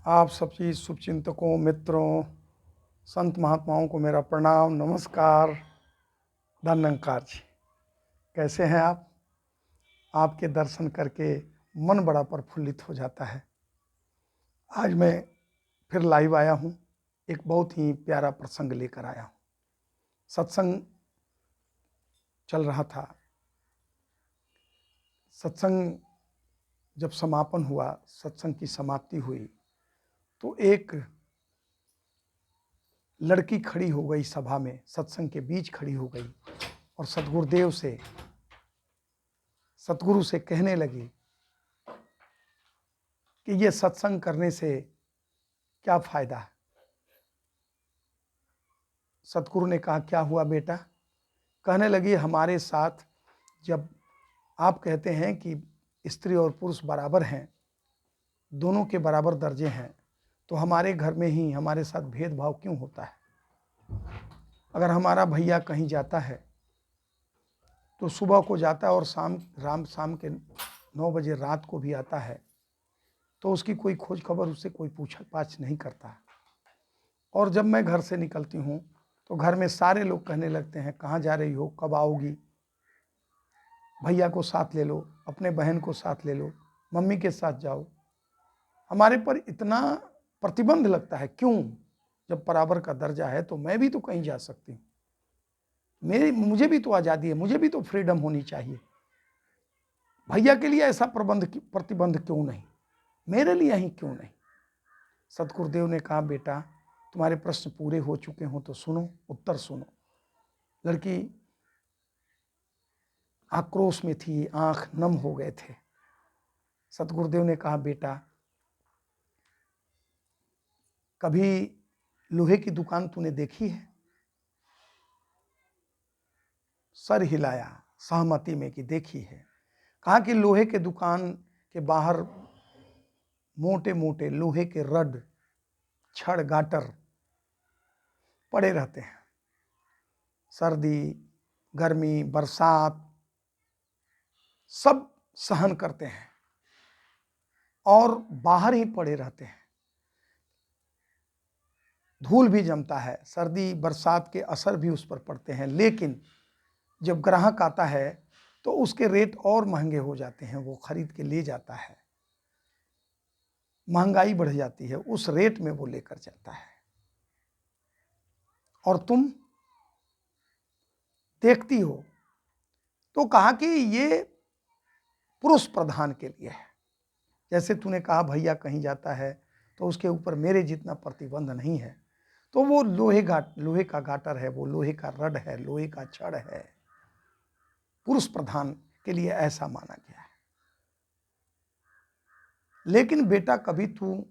आप सभी शुभचिंतकों, मित्रों, संत महात्माओं को मेरा प्रणाम, नमस्कार, धन्यंकार जी। कैसे हैं आप? आपके दर्शन करके मन बड़ा प्रफुल्लित हो जाता है। आज मैं फिर लाइव आया हूँ, एक बहुत ही प्यारा प्रसंग लेकर आया हूँ। सत्संग चल रहा था। सत्संग जब समापन हुआ, सत्संग की समाप्ति हुई, तो एक लड़की खड़ी हो गई सभा में, सत्संग के बीच खड़ी हो गई और सतगुरु से कहने लगी कि ये सत्संग करने से क्या फायदा है। सतगुरु ने कहा, क्या हुआ बेटा? कहने लगी, हमारे साथ जब आप कहते हैं कि स्त्री और पुरुष बराबर हैं, दोनों के बराबर दर्जे हैं, तो हमारे घर में ही हमारे साथ भेदभाव क्यों होता है? अगर हमारा भैया कहीं जाता है तो सुबह को जाता है और शाम के 9 बजे रात को भी आता है, तो उसकी कोई खोज खबर, उससे कोई पूछा पाछ नहीं करता। और जब मैं घर से निकलती हूँ तो घर में सारे लोग कहने लगते हैं, कहाँ जा रही हो, कब आओगी, भैया को साथ ले लो, अपने बहन को साथ ले लो, मम्मी के साथ जाओ। हमारे पर इतना प्रतिबंध लगता है, क्यों? जब बराबर का दर्जा है तो मैं भी तो कहीं जा सकती हूँ, मुझे भी तो आज़ादी है, मुझे भी तो फ्रीडम होनी चाहिए। भैया के लिए ऐसा प्रतिबंध क्यों नहीं, मेरे लिए ही क्यों नहीं? सतगुरुदेव ने कहा, बेटा तुम्हारे प्रश्न पूरे हो चुके हों तो सुनो, उत्तर सुनो। लड़की आक्रोश में थी, आंख नम हो गए थे। सतगुरुदेव ने कहा, बेटा कभी लोहे की दुकान तूने देखी है? सर हिलाया सहमति में कि देखी है। कहा कि लोहे के दुकान के बाहर मोटे मोटे लोहे के रड, छड़, गाटर पड़े रहते हैं। सर्दी, गर्मी, बरसात सब सहन करते हैं और बाहर ही पड़े रहते हैं। धूल भी जमता है, सर्दी बरसात के असर भी उस पर पड़ते हैं, लेकिन जब ग्राहक आता है तो उसके रेट और महंगे हो जाते हैं। वो खरीद के ले जाता है, महंगाई बढ़ जाती है, उस रेट में वो लेकर जाता है। और तुम देखती हो। तो कहा कि ये पुरुष प्रधान के लिए है। जैसे तूने कहा भैया कहीं जाता है तो उसके ऊपर मेरे जितना प्रतिबंध नहीं है, तो वो लोहे का गाटर है, वो लोहे का रड है, लोहे का छड़ है, पुरुष प्रधान के लिए ऐसा माना गया है। लेकिन बेटा कभी तू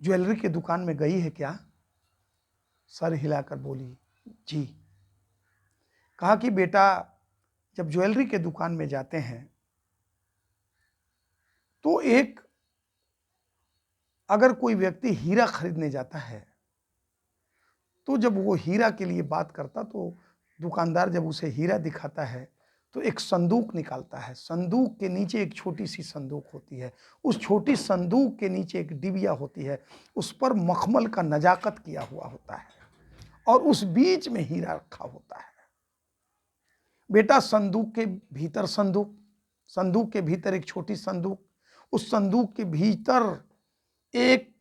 ज्वेलरी की दुकान में गई है क्या? सर हिलाकर बोली, जी। कहा कि बेटा जब ज्वेलरी के दुकान में जाते हैं तो अगर कोई व्यक्ति हीरा खरीदने जाता है तो जब वो हीरा के लिए बात करता तो दुकानदार जब उसे हीरा दिखाता है तो एक संदूक निकालता है। संदूक के नीचे एक छोटी सी संदूक होती है, उस छोटी संदूक के नीचे एक डिबिया होती है, उस पर मखमल का नजाकत किया हुआ होता है और उस बीच में हीरा रखा होता है। बेटा संदूक के भीतर संदूक के भीतर एक छोटी संदूक, उस संदूक के भीतर एक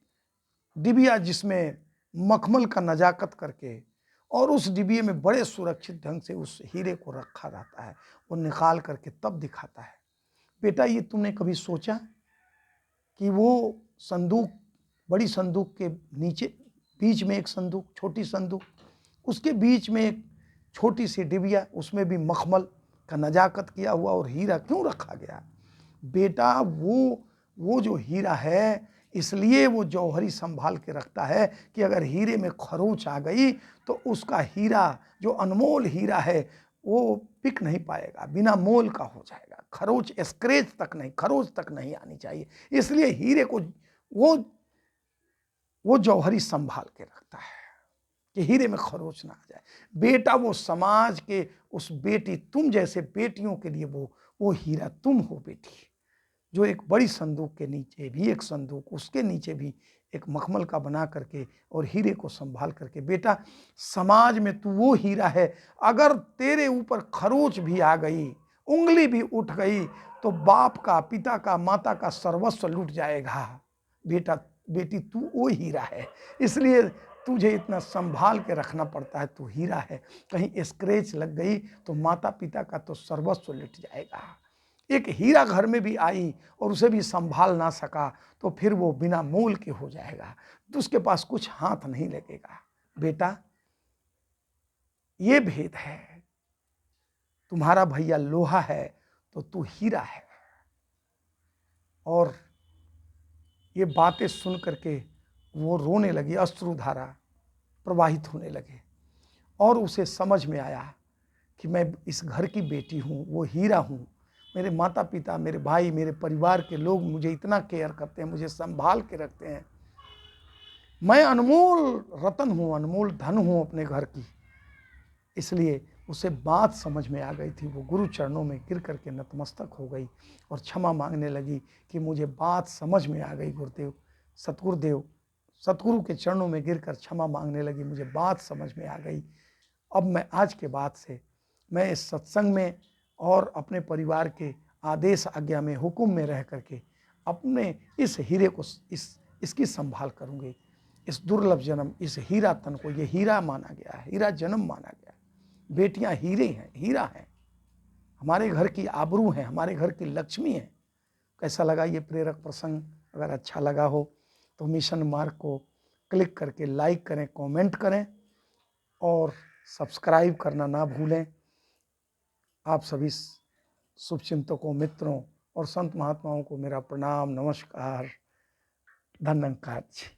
डिबिया जिसमें मखमल का नजाकत करके और उस डिबिये में बड़े सुरक्षित ढंग से उस हीरे को रखा रहता है। वो निकाल करके तब दिखाता है। बेटा ये तुमने कभी सोचा कि वो संदूक, बड़ी संदूक के नीचे बीच में एक संदूक, छोटी संदूक, उसके बीच में एक छोटी सी डिबिया, उसमें भी मखमल का नजाकत किया हुआ और हीरा क्यों रखा गया? बेटा वो जो हीरा है, इसलिए वो जौहरी संभाल के रखता है कि अगर हीरे में खरोंच आ गई तो उसका हीरा, जो अनमोल हीरा है, वो बिक नहीं पाएगा, बिना मोल का हो जाएगा। खरोंच, खरोंच तक नहीं आनी चाहिए। इसलिए हीरे को वो जौहरी संभाल के रखता है कि हीरे में खरोंच ना आ जाए। बेटा वो समाज के उस बेटी, तुम जैसे बेटियों के लिए वो हीरा तुम हो बेटी। जो एक बड़ी संदूक के नीचे भी एक संदूक, उसके नीचे भी एक मखमल का बना करके और हीरे को संभाल करके, बेटा समाज में तू वो हीरा है, अगर तेरे ऊपर खरोच भी आ गई, उंगली भी उठ गई, तो बाप का, पिता का, माता का सर्वस्व लूट जाएगा। बेटा, बेटी तू वो हीरा है, इसलिए तुझे इतना संभाल के रखना पड़ता है। तू हीरा है, कहीं स्क्रैच लग गई तो माता पिता का तो सर्वस्व लुट जाएगा। एक हीरा घर में भी आई और उसे भी संभाल ना सका तो फिर वो बिना मोल के हो जाएगा, तो उसके पास कुछ हाथ नहीं लगेगा। बेटा, ये भेद है। तुम्हारा भैया लोहा है तो तू हीरा है। और ये बातें सुन करके वो रोने लगी, अश्रुधारा प्रवाहित होने लगे और उसे समझ में आया कि मैं इस घर की बेटी हूँ, वो हीरा हूँ। मेरे माता पिता, मेरे भाई, मेरे परिवार के लोग मुझे इतना केयर करते हैं, मुझे संभाल के रखते हैं। मैं अनमोल रतन हूँ, अनमोल धन हूँ अपने घर की। इसलिए उसे बात समझ में आ गई थी। वो गुरु चरणों में गिर करके नतमस्तक हो गई और क्षमा मांगने लगी कि मुझे बात समझ में आ गई गुरुदेव। सतगुरु के चरणों में गिरकर क्षमा मांगने लगी, मुझे बात समझ में आ गई। अब मैं आज के बाद से मैं इस सत्संग में और अपने परिवार के आदेश आज्ञा में, हुक्म में रह करके अपने इस हीरे को, इसकी संभाल करूँगी। इस दुर्लभ जन्म, इस हीरा तन को, ये हीरा माना गया है, हीरा जन्म माना गया है। बेटियां हीरे हैं, हीरा हैं, हमारे घर की आबरू हैं, हमारे घर की लक्ष्मी हैं। कैसा लगा ये प्रेरक प्रसंग? अगर अच्छा लगा हो तो मिशन मार्ग को क्लिक करके लाइक करें, कमेंट करें और सब्सक्राइब करना ना भूलें। आप सभी शुभचिंतकों, मित्रों और संत महात्माओं को मेरा प्रणाम, नमस्कार, धन्यवाद जी।